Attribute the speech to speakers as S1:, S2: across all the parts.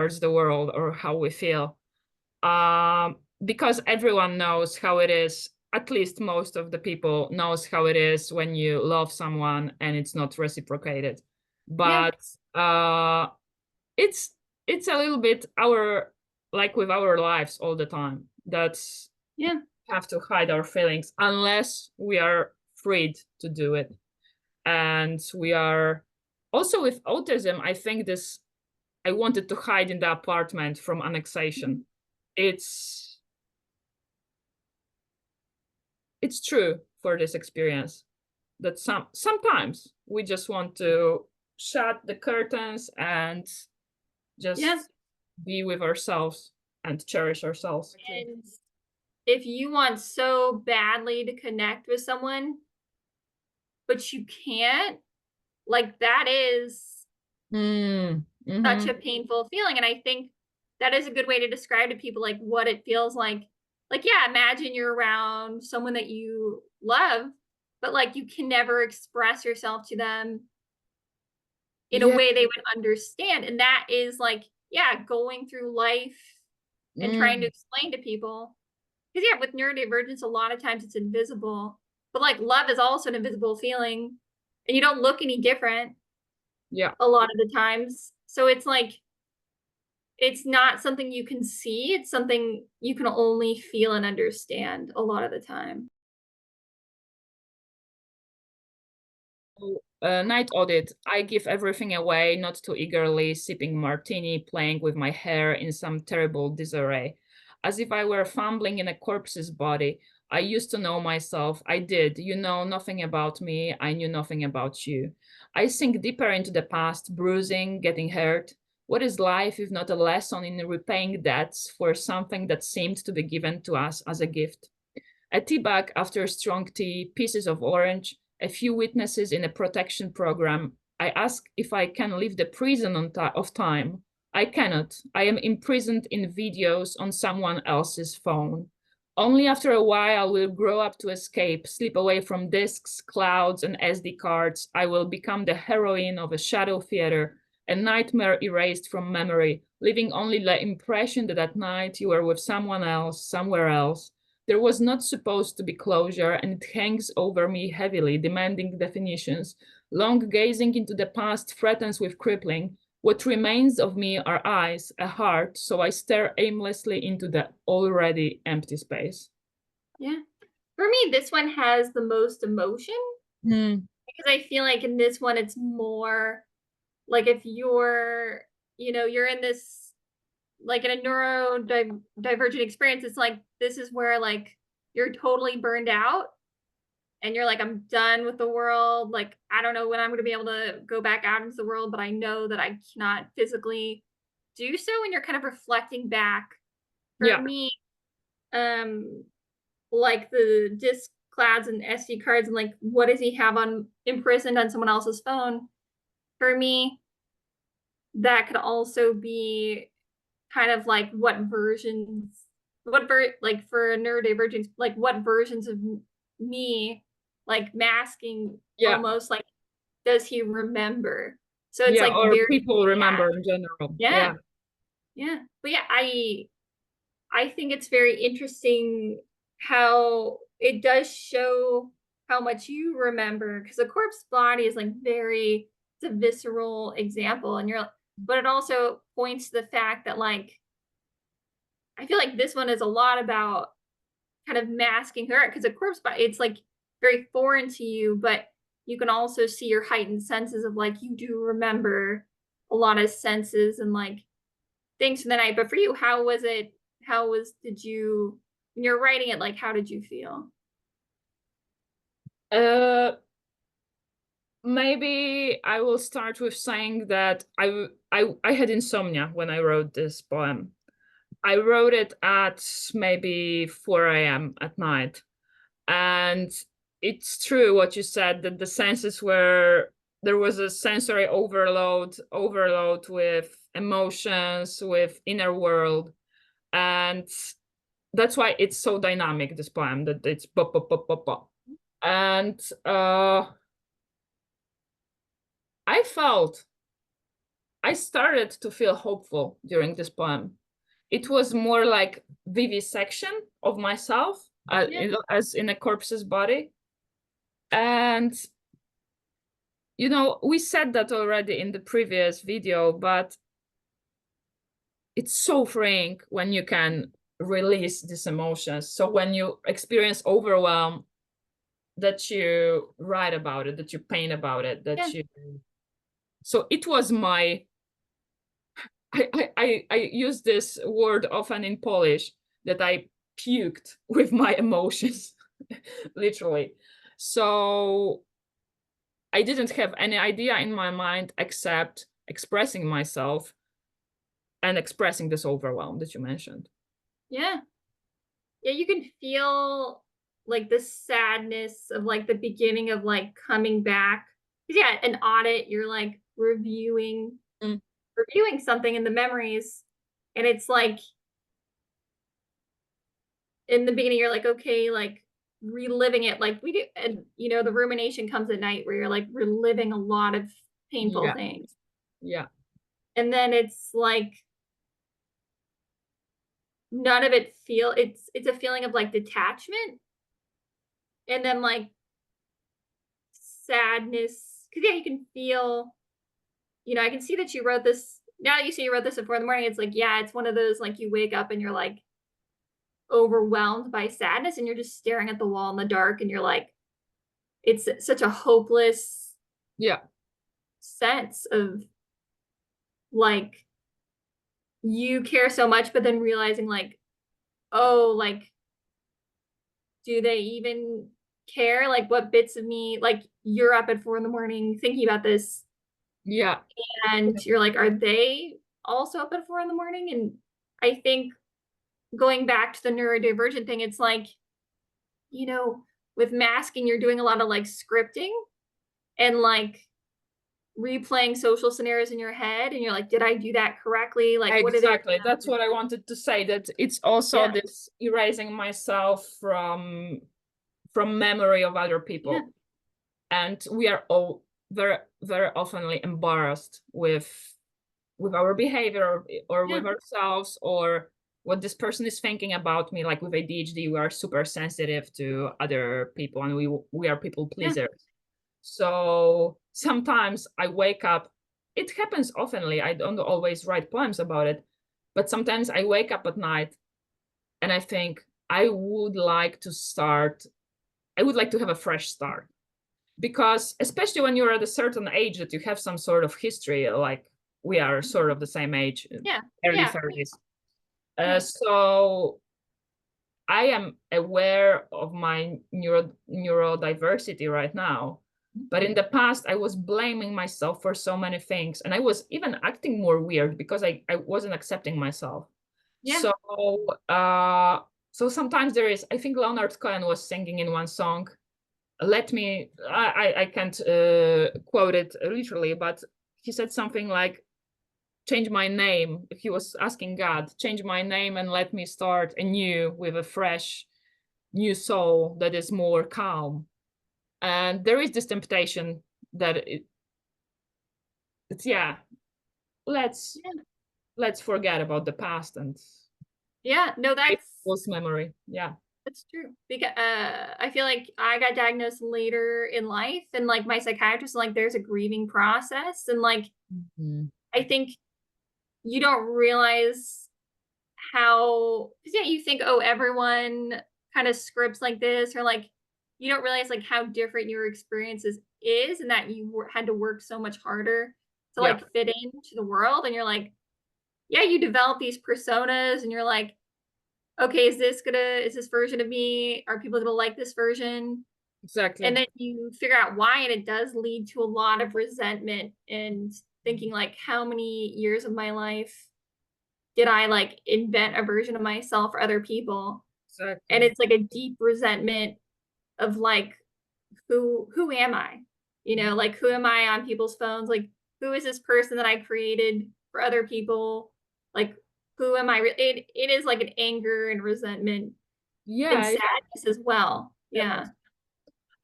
S1: towards the world or how we feel. Because everyone knows how it is, at least most of the people knows how it is when you love someone and it's not reciprocated. But it's a little bit like with our lives all the time. That's have to hide our feelings unless we are freed to do it. And we are also with autism, I think I wanted to hide in the apartment from annexation. It's true for this experience that sometimes we just want to shut the curtains and just be with ourselves and cherish ourselves.
S2: And if you want so badly to connect with someone, but you can't, like, that is such a painful feeling. And I think that is a good way to describe to people like what it feels like. Like, yeah, imagine you're around someone that you love, but like you can never express yourself to them in a way they would understand. And that is like, going through life and trying to explain to people. Because with neurodivergence, a lot of times it's invisible. But like love is also an invisible feeling. And you don't look any different. A lot of the times. So it's like, it's not something you can see. It's something you can only feel and understand a lot of the time.
S1: Night audit. I give everything away, not too eagerly, sipping martini, playing with my hair in some terrible disarray. As if I were fumbling in a corpse's body. I used to know myself. I did. You know nothing about me. I knew nothing about you. I sink deeper into the past, bruising, getting hurt. What is life if not a lesson in repaying debts for something that seemed to be given to us as a gift? A tea bag after strong tea, pieces of orange, a few witnesses in a protection program. I ask if I can leave the prison of time. I cannot. I am imprisoned in videos on someone else's phone. Only after a while will grow up to escape, slip away from discs, clouds, and SD cards. I will become the heroine of a shadow theater, a nightmare erased from memory, leaving only the impression that at night you were with someone else, somewhere else. There was not supposed to be closure, and it hangs over me heavily, demanding definitions. Long gazing into the past threatens with crippling. What remains of me are eyes, a heart, so I stare aimlessly into the already empty space.
S2: Yeah. For me, this one has the most emotion. Because I feel like in this one, it's more like if you're, you're in this, like in a neurodivergent experience, it's like, this is where like you're totally burned out and you're like, I'm done with the world. Like, I don't know when I'm going to be able to go back out into the world, but I know that I cannot physically do so. And you're kind of reflecting back. For me, like the disc clouds and SD cards and like, what does he have imprisoned on someone else's phone? For me, that could also be kind of like like for neurodivergence, like what versions of me, like masking almost like, does he remember? So it's like
S1: or
S2: very
S1: people remember in general.
S2: Yeah. But I think it's very interesting how it does show how much you remember, because the corpse body is like it's a visceral example, and but it also points to the fact that like, I feel like this one is a lot about kind of masking her, because a corpse body, it's like very foreign to you, but you can also see your heightened senses of like, you do remember a lot of senses and like things from the night. But for you, when you're writing it, like, how did you feel?
S1: Maybe I will start with saying that I had insomnia when I wrote this poem. I wrote it at maybe 4 a.m. at night. And it's true what you said, that the senses there was a sensory overload with emotions, with inner world. And that's why it's so dynamic, this poem, that it's pop, pop, pop, pop, pop. And I felt I started to feel hopeful during this poem. It was more like vivisection of myself, as in a corpse's body. And, you know, we said that already in the previous video, but it's so freeing when you can release these emotions. So when you experience overwhelm, that you write about it, that you paint about it, that you... So it was my... I use this word often in Polish, that I puked with my emotions, literally. So I didn't have any idea in my mind except expressing myself and expressing this overwhelm that you mentioned.
S2: Yeah. Yeah, you can feel like the sadness of like the beginning of like coming back. 'Cause yeah, an audit, you're like reviewing something in the memories, and it's like in the beginning you're like, okay, like reliving it like we do, and you know, the rumination comes at night where you're like reliving a lot of painful
S1: Yeah,
S2: things.
S1: yeah,
S2: And then it's like none of it feel it's a feeling of like detachment and then like sadness. Cause yeah, you can feel, you know, I can see that you wrote this. Now that you say you wrote this at 4 in the morning, it's like, yeah, it's one of those like you wake up and you're like overwhelmed by sadness and you're just staring at the wall in the dark and you're like, it's such a hopeless
S1: yeah,
S2: sense of like you care so much, but then realizing like, oh, like, do they even care? Like what bits of me, like you're up at 4 in the morning thinking about this
S1: yeah,
S2: and you're like, are they also up at 4 in the morning? And I think going back to the neurodivergent thing, it's like, you know, with masking, you're doing a lot of like scripting and like replaying social scenarios in your head. And you're like, did I do that correctly? Like, what did it?
S1: exactly. That's what I wanted to say, that it's also
S2: Yeah.
S1: this erasing myself from memory of other people.
S2: Yeah.
S1: And we are all very, very oftenly embarrassed with our behavior or
S2: Yeah.
S1: with ourselves, or what this person is thinking about me. Like with ADHD, we are super sensitive to other people, and we are people
S2: Yeah.
S1: pleasers. So sometimes I wake up, it happens oftenly, I don't always write poems about it, but sometimes I wake up at night and I think I would like to have a fresh start. Because especially when you're at a certain age that you have some sort of history, like we are sort of the same age,
S2: Yeah.
S1: early
S2: Yeah.
S1: 30s.
S2: Right.
S1: So I am aware of my neurodiversity right now. But in the past, I was blaming myself for so many things. And I was even acting more weird because I wasn't accepting myself.
S2: Yeah.
S1: So uh, so sometimes there is, I think Leonard Cohen was singing in one song, I can't quote it literally, but he said something like, change my name. He was asking God, change my name and let me start anew with a fresh new soul that is more calm. And there is this temptation that it's yeah, let's
S2: Yeah.
S1: let's forget about the past and
S2: Yeah. No,
S1: post memory. Yeah.
S2: that's true. Because I feel like I got diagnosed later in life, and like my psychiatrist, like there's a grieving process, and like
S1: Mhm.
S2: I think you don't realize how. 'Cause yeah, you think, oh, everyone kind of scripts like this, or like you don't realize like how different your experiences is, and that you had to work so much harder to
S1: Yeah,
S2: like fit into the world, and you're like, yeah, you develop these personas, and you're like, okay, is this version of me? Are people gonna like this version? And
S1: exactly.
S2: then you figure out why, and it does lead to a lot of resentment and thinking like, how many years of my life did I like invent a version of myself for other people? And
S1: Exactly.
S2: it's like a deep resentment of like, who am I? You know, like who am I on people's phones? Like, who is this person that I created for other people? Like, who am I? It is like an anger and resentment and
S1: Yeah,
S2: sadness as well.
S1: yeah.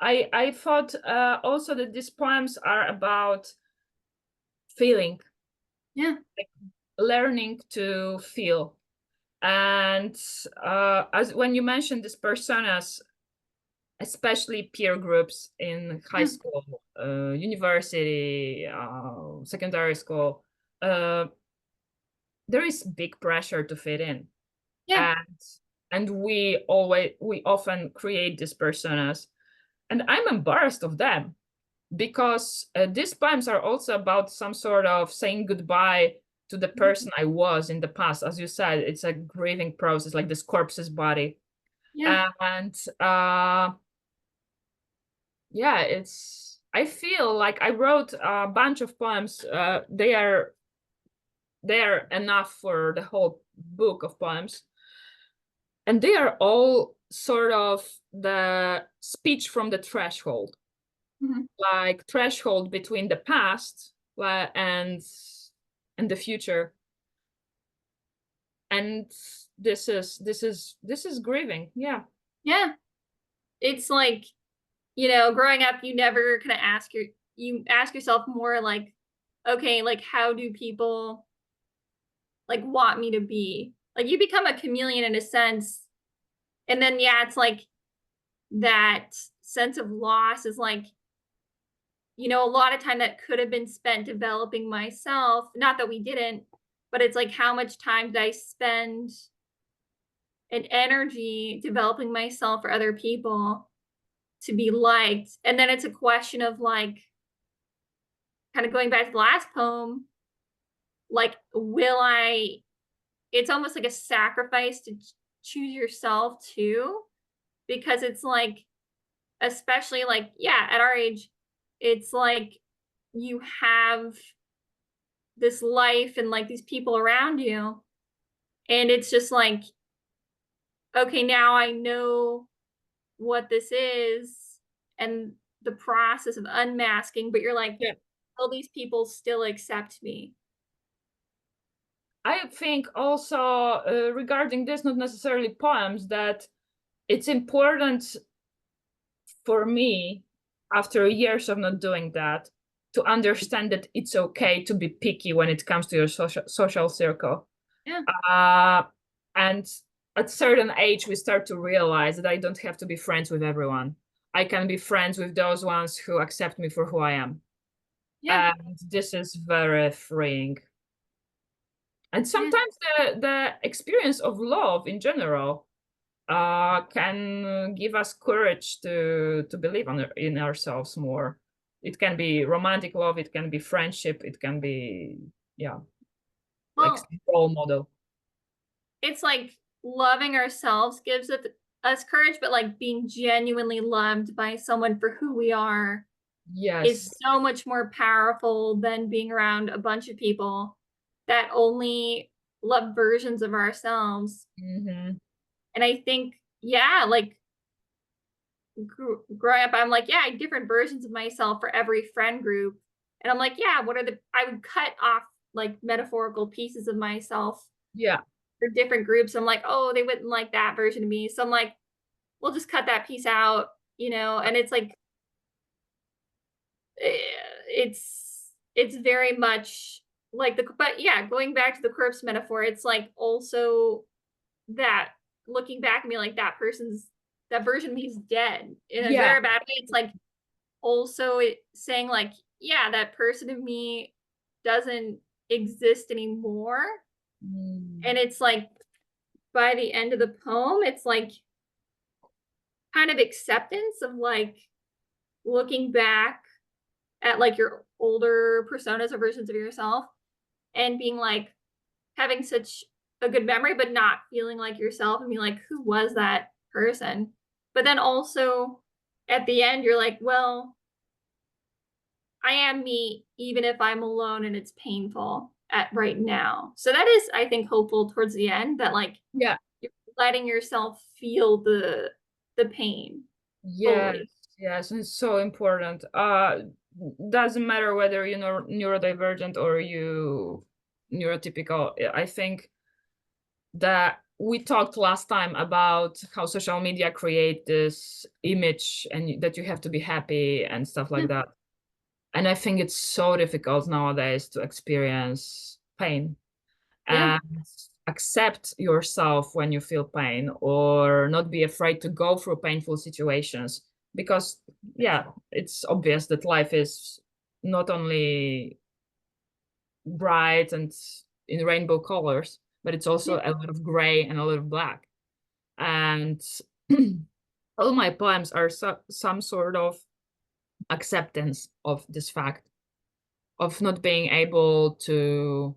S2: Yeah.
S1: I thought also that these poems are about feeling,
S2: Yeah.
S1: like learning to feel. And as when you mentioned these personas, especially peer groups in high
S2: Yeah.
S1: school, university, secondary school, uh, there is big pressure to fit in,
S2: Yeah.
S1: and we often create these personas, and I'm embarrassed of them because these poems are also about some sort of saying goodbye to the person I was in the past. As you said, it's a grieving process, like this corpse's body.
S2: Yeah.
S1: And yeah, I feel like I wrote a bunch of poems. They are enough for the whole book of poems. And they are all sort of the speech from the threshold,
S2: Mhm.
S1: like threshold between the past and the future. And this is grieving. Yeah.
S2: Yeah. It's like, growing up, you ask yourself more like, okay, like how do people like want me to be? Like you become a chameleon in a sense. And then yeah, it's like that sense of loss is like, a lot of time that could have been spent developing myself. Not that we didn't, but it's like how much time did I spend and energy developing myself for other people to be liked? And then it's a question of like kind of going back to the last poem, like will I it's almost like a sacrifice to choose yourself too, because it's like, especially like, yeah, at our age, it's like you have this life and like these people around you, and it's just like, okay, now I know what this is and the process of unmasking, but you're like,
S1: Yeah.
S2: will these people still accept me?
S1: I think also regarding this, not necessarily poems, that it's important for me, after years of not doing that, to understand that it's okay to be picky when it comes to your social circle.
S2: Yeah.
S1: Uh, and at certain age, we start to realize that I don't have to be friends with everyone. I can be friends with those ones who accept me for who I am.
S2: Yeah.
S1: And this is very freeing. And
S2: Yeah.
S1: sometimes the experience of love in general can give us courage to believe in ourselves more. It can be romantic love, it can be friendship, it can be, yeah, like
S2: Well,
S1: role model.
S2: it's like loving ourselves gives us courage, but like being genuinely loved by someone for who we are is
S1: Yes.
S2: so much more powerful than being around a bunch of people that only love versions of ourselves.
S1: Mm-hmm.
S2: And I think, yeah, like growing up, I'm like, yeah, I had different versions of myself for every friend group. And I'm like, yeah, I would cut off like metaphorical pieces of myself
S1: Yeah.
S2: for different groups. I'm like, oh, they wouldn't like that version of me. So I'm like, we'll just cut that piece out, and it's like, eh, it's very much like but yeah, going back to the corpse metaphor, it's like also that looking back at me like that version of me is dead in a good
S1: Yeah.
S2: or bad way. It's like also saying like, yeah, that person of me doesn't exist anymore.
S1: Mm.
S2: And it's like by the end of the poem, it's like kind of acceptance of like looking back at like your older personas or versions of yourself and being like having such a good memory, but not feeling like yourself and being like, who was that person? But then also at the end, you're like, well, I am me, even if I'm alone and it's painful at right now. So that is, I think, hopeful towards the end that like
S1: Yeah.
S2: you're letting yourself feel the pain
S1: Yes.
S2: fully.
S1: Yes. It's so important. Doesn't matter whether you know neurodivergent or you neurotypical. I think that we talked last time about how social media create this image and that you have to be happy and stuff
S2: Yeah.
S1: like that. And I think it's so difficult nowadays to experience pain
S2: Yeah.
S1: and accept yourself when you feel pain, or not be afraid to go through painful situations. Because, yeah, it's obvious that life is not only bright and in rainbow colors, but it's also
S2: Yeah.
S1: a lot of gray and a lot of black. And all my poems are some sort of acceptance of this fact of not being able to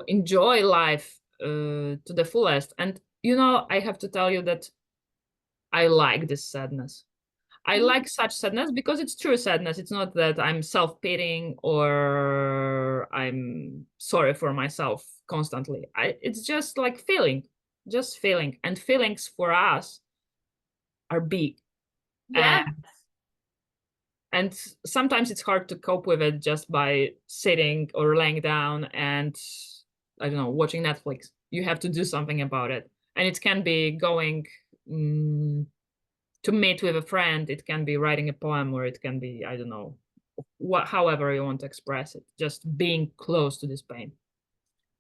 S1: enjoy life to the fullest. And I have to tell you that I like this sadness. I
S2: Mhm.
S1: like such sadness because it's true sadness. It's not that I'm self-pitying or I'm sorry for myself constantly. It's just like just feeling. And feelings for us are big. Uh,
S2: Yeah.
S1: and sometimes it's hard to cope with it just by sitting or laying down and, I don't know, watching Netflix. You have to do something about it. And it can be going to meet with a friend, it can be writing a poem, or it can be, I don't know, however you want to express it, just being close to this pain.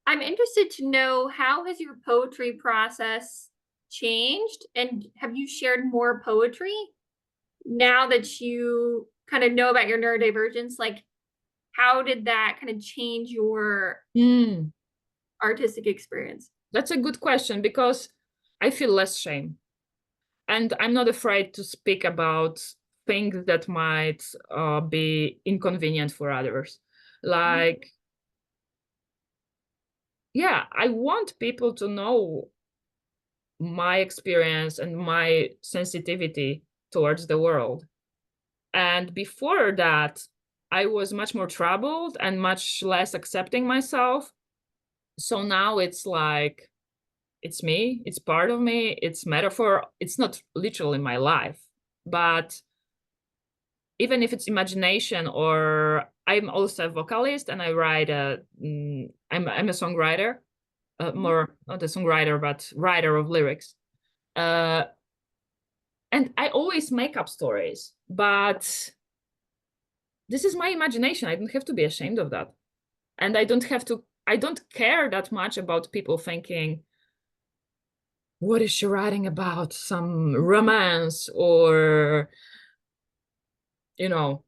S2: I'm interested to know, how has your poetry process changed? And have you shared more poetry now that you kind of know about your neurodivergence? Like, how did that kind of change your
S1: Mm,
S2: artistic experience?
S1: that's a good question, because I feel less shame and I'm not afraid to speak about things that might be inconvenient for others.
S2: Mhm.
S1: Like, yeah, I want people to know my experience and my sensitivity towards the world. And before that, I was much more troubled and much less accepting myself. So now it's like, it's me, it's part of me, it's metaphor. It's not literally my life, but even if it's imagination, or I'm also a vocalist and I write I'm a songwriter,
S2: Mhm.
S1: more not a songwriter, but writer of lyrics. Uh, and I always make up stories, but this is my imagination. I don't have to be ashamed of that. And I don't care that much about people thinking, what is she writing about? Some romance, or,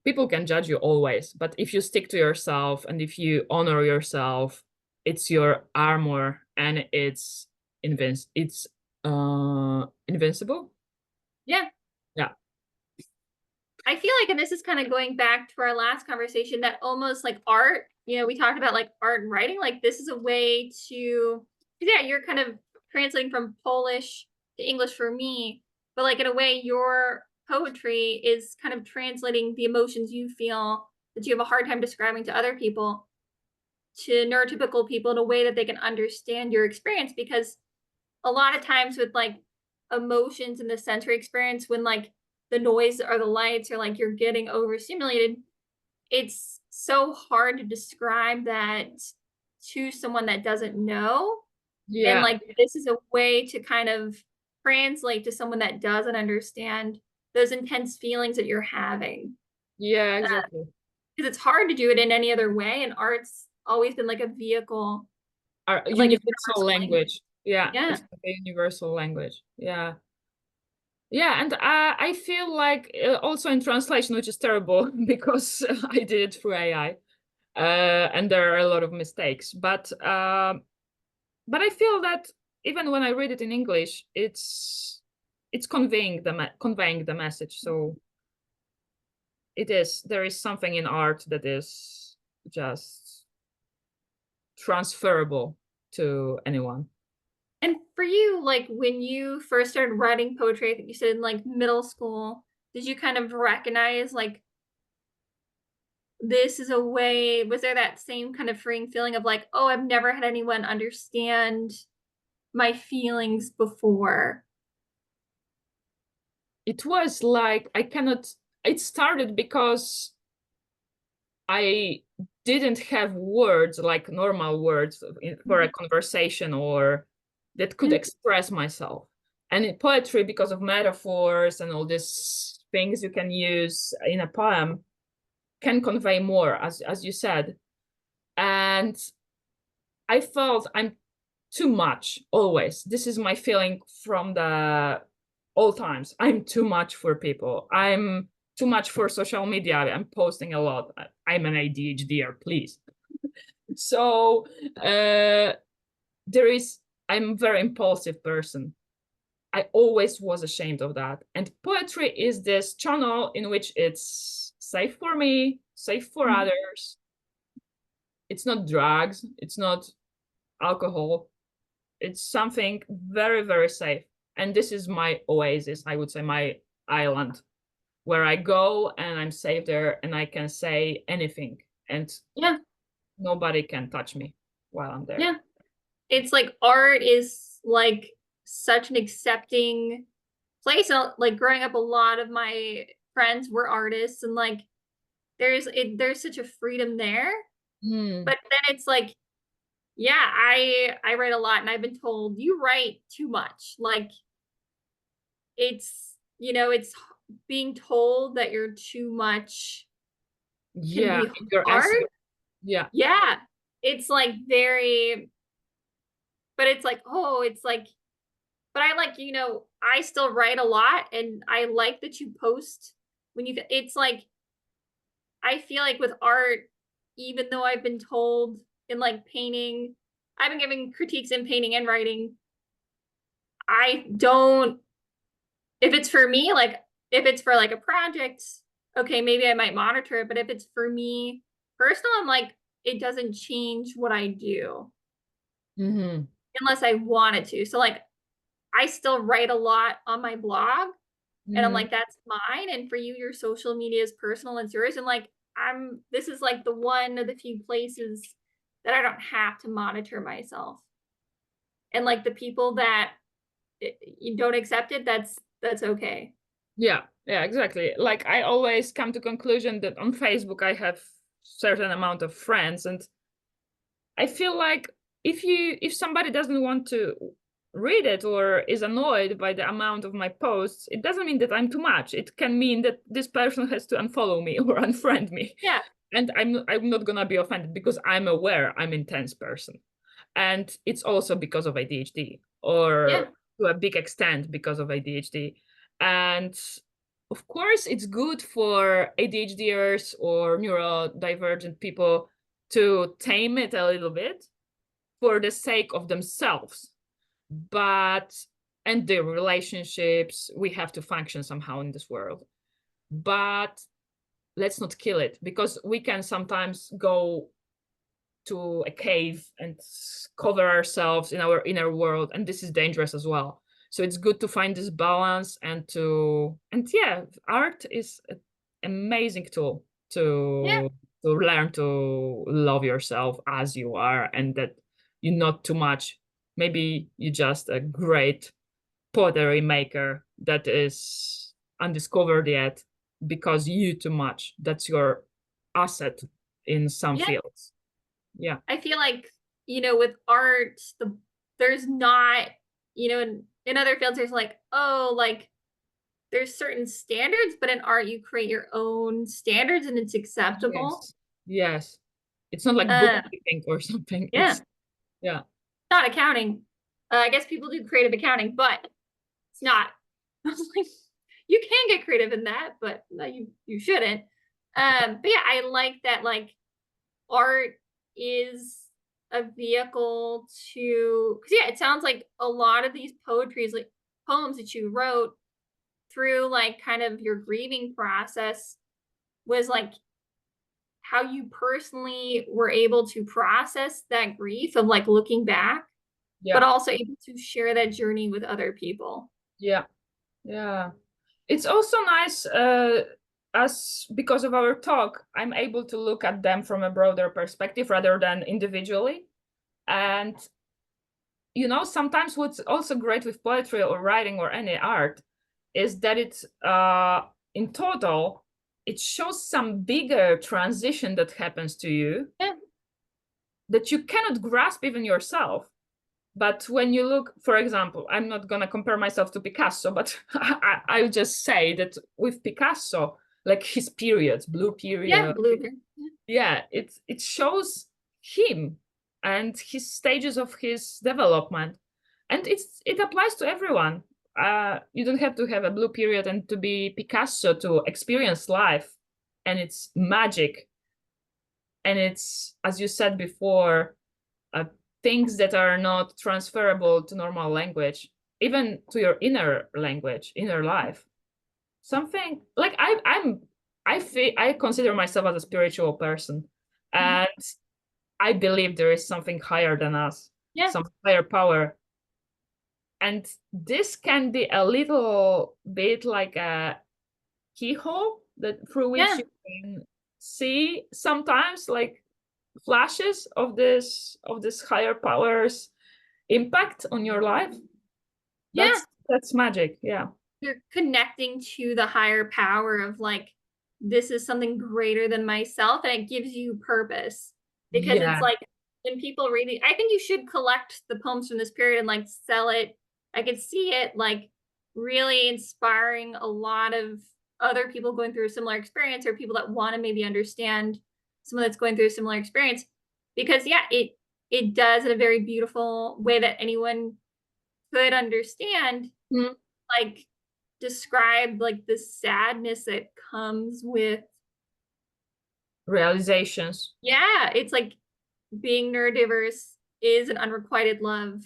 S1: people can judge you always. But if you stick to yourself and if you honor yourself, it's your armor and it's invincible.
S2: Yeah.
S1: Yeah.
S2: I feel like, and this is kind of going back to our last conversation, that almost like art, we talked about like art and writing, like this is a way to, yeah, you're kind of translating from Polish to English for me, but like in a way, your poetry is kind of translating the emotions you feel that you have a hard time describing to other people, to neurotypical people, in a way that they can understand your experience. Because a lot of times with like emotions in the sensory experience, when like the noise or the lights, or like you're getting overstimulated, it's so hard to describe that to someone that doesn't know. And
S1: Yeah.
S2: like this is a way to kind of translate to someone that doesn't understand those intense feelings that you're having,
S1: Yeah, exactly.
S2: because it's hard to do it in any other way, and art's always been like a vehicle,
S1: Our
S2: like a
S1: universal
S2: universal language.
S1: language. Yeah,
S2: Yeah.
S1: it's like a universal language. Yeah. Yeah, and I feel like also in translation, which is terrible because I did it through AI, and there are a lot of mistakes. But I feel that even when I read it in English, it's conveying the message. So there is something in art that is just transferable to anyone.
S2: And for you, like when you first started writing poetry, I think you said in like middle school, did you kind of recognize like this is a way, was there that same kind of freeing feeling of like, oh, I've never had anyone understand my feelings before?
S1: It was like it started because I didn't have words, like normal words for a
S2: Mhm.
S1: conversation, or that could
S2: Yeah.
S1: express myself. And in poetry, because of metaphors and all these things you can use in a poem, can convey more, as you said. And I felt I'm too much always. This is my feeling from the all times. I'm too much for people. I'm too much for social media. I'm posting a lot. I'm an ADHDer, please. So I'm a very impulsive person. I always was ashamed of that. And poetry is this channel in which it's safe for me, safe for others. It's not drugs. It's not alcohol. It's something very, very safe. And this is my oasis, I would say, my island, where I go and I'm safe there and I can say anything. And
S2: Yeah.
S1: nobody can touch me while I'm there.
S2: Yeah. It's like art is like such an accepting place. Like growing up, a lot of my friends were artists, and like there's such a freedom there. But then it's like, yeah, I write a lot, and I've been told you write too much. Like it's, you know, it's being told that you're too much can
S1: Yeah,
S2: be
S1: your
S2: hard.
S1: essay. Yeah.
S2: Yeah. It's like very, but it's like, oh, it's like, but I like, you know, I still write a lot, and I like that you post when you, it's like, I feel like with art, even though I've been told in like painting, I've been giving critiques in painting and writing. I don't, if it's for me, like if it's for like a project, okay, maybe I might monitor it. But if it's for me personal, I'm like, it doesn't change what I do unless I wanted to. So like, I still write a lot on my blog, and I'm like, that's mine. And for you, your social media is personal, and it's yours. And like, this is like the one of the few places that I don't have to monitor myself. And like the people that you don't accept it, that's okay.
S1: Yeah, exactly. Like I always come to conclusion that on Facebook I have certain amount of friends, and I feel like if somebody doesn't want to read it or is annoyed by the amount of my posts, it doesn't mean that I'm too much. It can mean that this person has to unfollow me or unfriend me.
S2: Yeah.
S1: And I'm not gonna be offended because I'm aware I'm an intense person. And it's also because of ADHD, or to a big extent because of ADHD. And of course, it's good for ADHDers or neurodivergent people to tame it a little bit for the sake of themselves. And their relationships, we have to function somehow in this world. But let's not kill it, because we can sometimes go to a cave and cover ourselves in our inner world, and this is dangerous as well. So it's good to find this balance, and yeah, art is an amazing tool to learn to love yourself as you are, and that you're not too much. Maybe you're just a great pottery maker that is undiscovered yet because you too much. That's your asset in some fields. Yeah.
S2: I feel like, you know, with art, there's not, you know, in other fields, there's like, oh, like there's certain standards, but in art, you create your own standards and it's acceptable.
S1: Yes. It's not like bookkeeping or something.
S2: Yeah.
S1: It's
S2: not accounting. I guess people do creative accounting, but it's not. I was like, you can get creative in that, but no, you shouldn't. But yeah, I like that, like art is a vehicle to, because yeah, it sounds like a lot of these poetries, like poems that you wrote through like kind of your grieving process, was like how you personally were able to process that grief of like looking back, but also able to share that journey with other people.
S1: Yeah. It's also nice, as because of our talk, I'm able to look at them from a broader perspective rather than individually. And you know, sometimes what's also great with poetry or writing or any art is that it's in total, it shows some bigger transition that happens to you that you cannot grasp even yourself. But when you look, for example, I'm not going to compare myself to Picasso, but I'll just say that with Picasso, like his periods, blue period, it shows him and his stages of his development. And it applies to everyone. You don't have to have a blue period and to be Picasso to experience life. And it's magic. And it's, as you said before, things that are not transferable to normal language, even to your inner language, inner life. Something like I consider myself as a spiritual person, and I believe there is something higher than us, some higher power. And this can be a little bit like a keyhole that through which you can see sometimes like flashes of this higher power's impact on your life. That's magic. Yeah.
S2: You're connecting to the higher power of like, this is something greater than myself, and it gives you purpose. Because it's like when people read it, I think you should collect the poems from this period and like sell it. I could see it like really inspiring a lot of other people going through a similar experience, or people that want to maybe understand someone that's going through a similar experience. Because it does in a very beautiful way that anyone could understand, like describe like the sadness that comes with
S1: realizations.
S2: Yeah, it's like being neurodiverse is an unrequited love.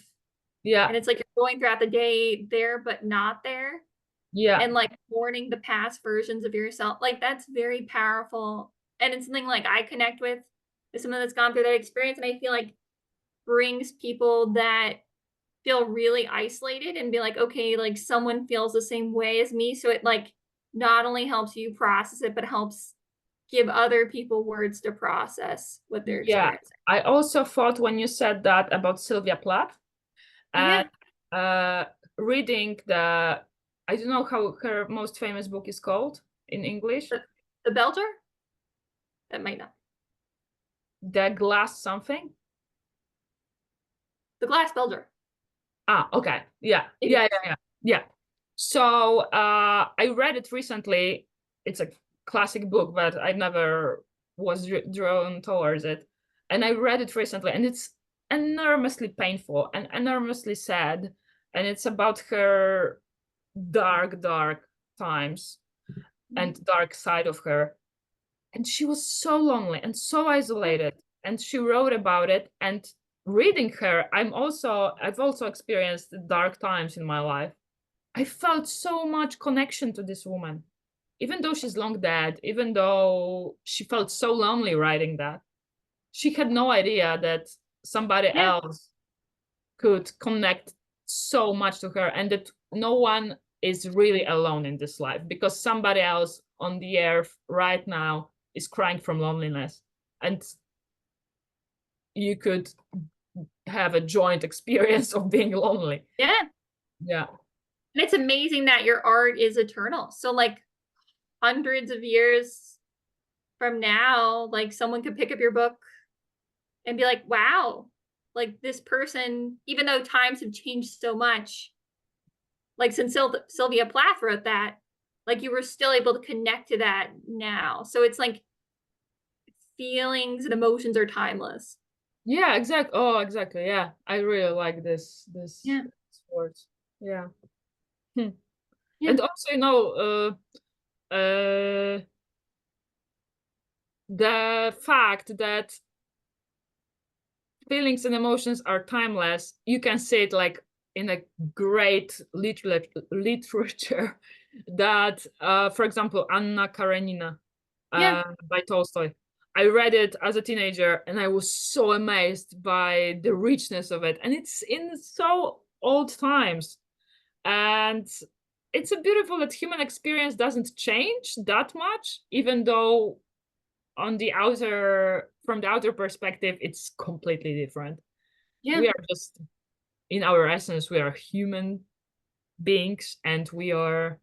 S1: Yeah.
S2: And it's like you're going throughout the day there, but not there.
S1: Yeah.
S2: And like mourning the past versions of yourself. Like that's very powerful. And it's something like I connect with someone that's gone through that experience. And I feel like brings people that feel really isolated and be like, okay, like someone feels the same way as me. So it like not only helps you process it, but helps give other people words to process what they're experiencing.
S1: I also thought when you said that about Sylvia Plath, and reading I don't know how her most famous book is called in English.
S2: The Belter? That might not.
S1: The Glass something?
S2: The Glass Belter.
S1: Ah, okay. Yeah. So I read it recently. It's a classic book, but I never was drawn towards it. And I read it recently, and it's enormously painful and enormously sad. And it's about her dark times and dark side of her. And she was so lonely and so isolated. And she wrote about it. And reading her, I've also experienced dark times in my life. I felt so much connection to this woman, even though she's long dead, even though she felt so lonely writing that. She had no idea that somebody else could connect so much to her, and that no one is really alone in this life, because somebody else on the earth right now is crying from loneliness, and you could have a joint experience of being lonely.
S2: Yeah. And it's amazing that your art is eternal. So like hundreds of years from now, like someone could pick up your book and be like, wow, like this person, even though times have changed so much, like since Sylvia Plath wrote that, like you were still able to connect to that now. So it's like feelings and emotions are timeless.
S1: Yeah, exactly. Oh, exactly. Yeah, I really like this words. Yeah. And also, the fact that feelings and emotions are timeless, you can see it like in a great literature that, for example, Anna Karenina by Tolstoy. I read it as a teenager and I was so amazed by the richness of it. And it's in so old times. And it's a beautiful that human experience doesn't change that much, even though from the outer perspective, it's completely different. We are just, in our essence, we are human beings and we are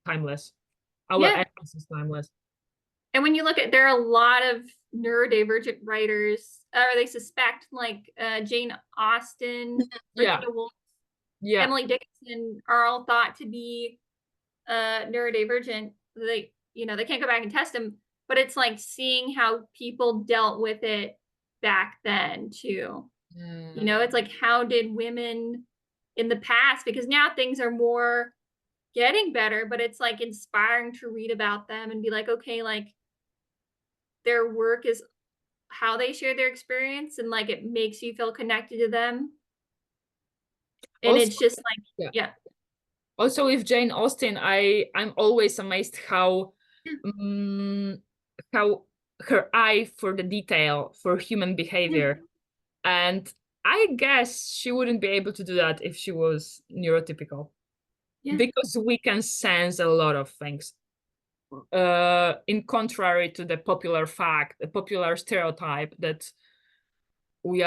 S1: timeless. Our essence is timeless.
S2: And when you look at, there are a lot of neurodivergent writers, or they suspect, like Jane Austen, Virginia Woolf, Emily Dickinson are all thought to be neurodivergent. They can't go back and test them, but it's like seeing how people dealt with it back then too. You
S1: Mm.
S2: know, it's like, how did women in the past, because now things are more getting better, but it's like inspiring to read about them and be like, okay, like their work is how they share their experience and like it makes you feel connected to them. And
S1: Also,
S2: it's just like,
S1: yeah.
S2: yeah.
S1: Also with Jane Austen, I'm always amazed um, how her eye for the detail for human
S2: Yeah.
S1: behavior. And I guess she wouldn't be able to do that if she was neurotypical,
S2: Yeah.
S1: because we can sense a lot of things. In contrary to the popular fact, the popular stereotype that we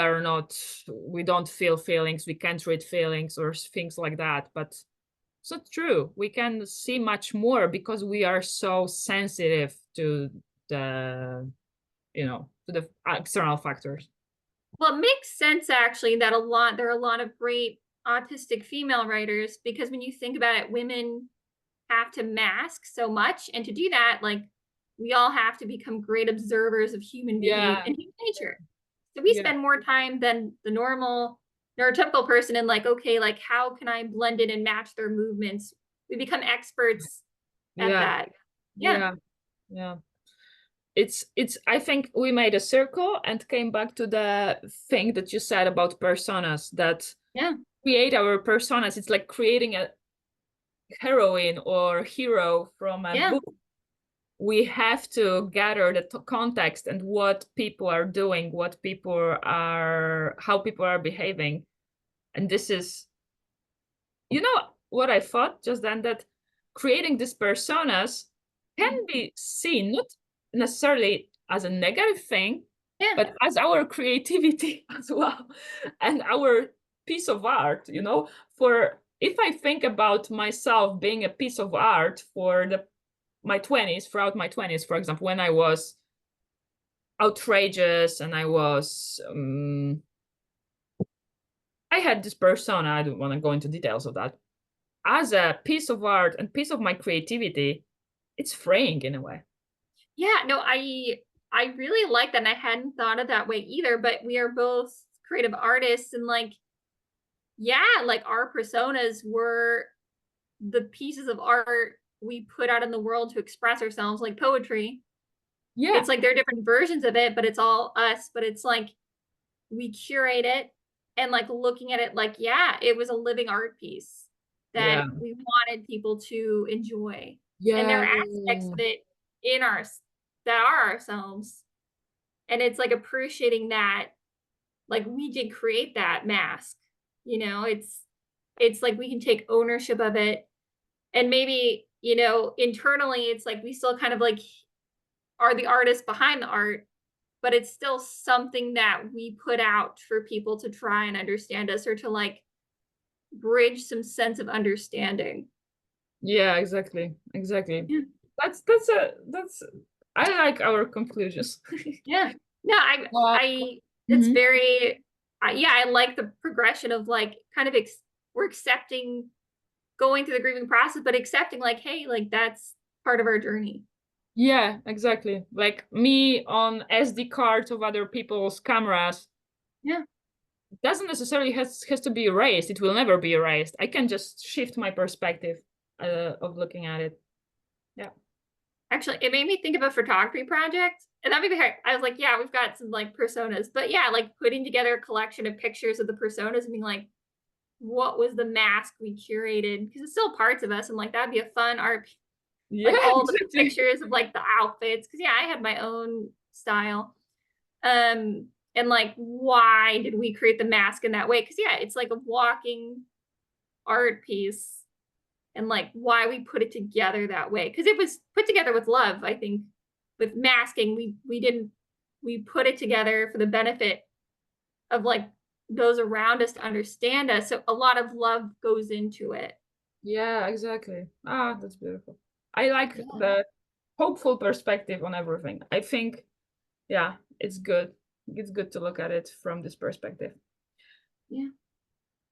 S1: don't feel feelings, we can't read feelings or things like that. But it's not true. We can see much more because we are so sensitive to the, to the external factors.
S2: Well, it makes sense actually that there are a lot of great autistic female writers because when you think about it, women have to mask so much. And to do that, like we all have to become great observers of human behavior
S1: Yeah,
S2: and human nature. So we
S1: yeah,
S2: spend more time than the normal neurotypical person in like, okay, like how can I blend in and match their movements? We become experts at
S1: yeah,
S2: that. Yeah.
S1: yeah, yeah. It's I think we made a circle and came back to the thing that you said about personas, that
S2: Yeah.
S1: create our personas. It's like creating a heroine or hero from a
S2: Yeah.
S1: book. We have to gather the context and what people are doing, how people are behaving. And this is, what I thought just then, that creating these personas can
S2: Mhm.
S1: be seen not necessarily as a negative thing,
S2: Yeah.
S1: but as our creativity as well, and our piece of art, for if I think about myself being a piece of art for throughout my 20s, for example, when I was outrageous and I had this persona. I don't want to go into details of that. As a piece of art and piece of my creativity, it's freeing in a way.
S2: Yeah, no, I really like that, and I hadn't thought of that way either, but we are both creative artists and like, yeah, like our personas were the pieces of art we put out in the world to express ourselves, like poetry.
S1: Yeah,
S2: It's like there are different versions of it, but it's all us, but it's like we curate it and like looking at it like, yeah, it was a living art piece that
S1: yeah,
S2: we wanted people to enjoy. And there
S1: yeah,
S2: are aspects of it in our that are ourselves. And it's like appreciating that like we did create that mask. You know, it's like we can take ownership of it and maybe, internally it's like we still kind of like are the artist behind the art, but it's still something that we put out for people to try and understand us or to like bridge some sense of understanding.
S1: yeah, exactly, exactly.
S2: Yeah.
S1: That's I like our conclusions.
S2: Yeah. No,
S1: Uh,
S2: it's
S1: mhm.
S2: very, yeah, I like the progression of like kind of, we're accepting going through the grieving process, but accepting like, hey, like that's part of our journey.
S1: Yeah, exactly. Like me on SD cards of other people's cameras
S2: Yeah.
S1: doesn't necessarily has to be erased. It will never be erased. I can just shift my perspective of looking at it. Yeah.
S2: Actually, it made me think of a photography project. And that made me I was like, yeah, we've got some like personas. But yeah, like putting together a collection of pictures of the personas and being like, what was the mask we curated? Because it's still parts of us. And like that'd be a fun art,
S1: Yeah,
S2: like all the
S1: exactly.
S2: pictures of like the outfits. Cause yeah, I had my own style. And like why did we create the mask in that way? Because yeah, it's like a walking art piece and like why we put it together that way because it was put together with love. I think with masking we didn't, we put it together for the benefit of like those around us to understand us, so a lot of love goes into it.
S1: Yeah, exactly. Ah, that's beautiful. I like
S2: Yeah.
S1: the hopeful perspective on everything. I think, yeah, it's good. It's good to look at it from this perspective.
S2: Yeah.